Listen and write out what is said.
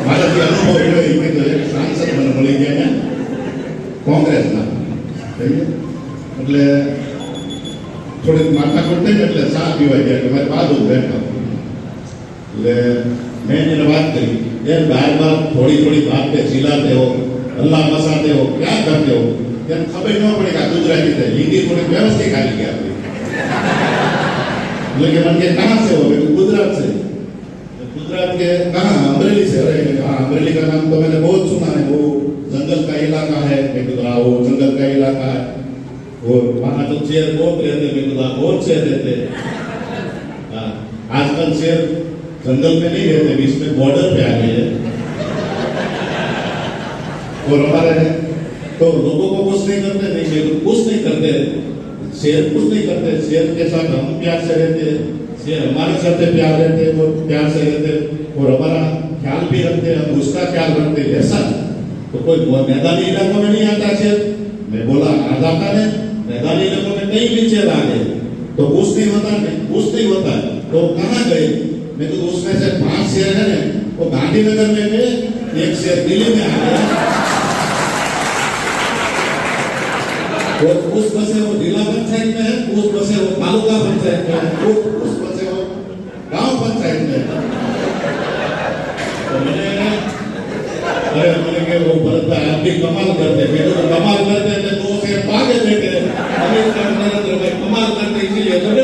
મારાથી અનુભવ એવો એ કીધો એક સાંસદ મને મળી ગયા ને કોંગ્રેસના એટલે થોડીક માથાકૂટ થઈ ને એટલે ચા પીવા ગયા કે મારે બાજુ બેઠા એટલે મેં એને વાત કરી यार बार बार थोड़ी थोड़ी बात पे चिल्लाते हो अल्लाह मसाते हो क्या करते हो यार खबर न पड़ेगा गुजराती से हिंदी थोड़ी व्यवस्थित खाली क्या लेकिन मन के कहाँ से हो गुजरात से गुजरात के कहाँ अमरेली से अरे हाँ अमरेली का नाम तो मैंने बहुत सुना है वो जंगल का इलाका है मैं गुजरा वो जंगल का इलाका है वो वहाँ तो शेर बहुत रहते मैं गुजरा बहुत शेर रहते आजकल शेर जंगल में नहीं रहते बीच में बॉर्डर पे आ गए हैं और हमारे तो लोगों को कुछ नहीं करते नहीं कुछ नहीं करते शेर कुछ नहीं करते शेर के साथ हम प्यार से रहते शेर हमारे साथ प्यार रहते वो प्यार से रहते और हमारा ख्याल भी रखते हम उसका ख्याल रखते ऐसा तो कोई मैदानी इलाकों में नहीं आता शेर मैं बोला आ जाता है मैदानी इलाकों में कहीं भी शेर आ गए तो कुछ नहीं होता कुछ नहीं होता तो कहाँ गए मैं तो उसमें से 5 शेर है ना वो गांधीनगर में गए एक शेर दिल्ली में आ गया और उस बसे वो जिला पंचायत में है उस बसे वो तालुका पंचायत में है उस बसे वो गांव पंचायत में है तो मैंने के वो भरत भाई आप भी कमाल करते मैं तो कमाल करते थे 2 शेर भागे बैठे अभी नरेंद्र भाई कमाल करते इसीलिए तो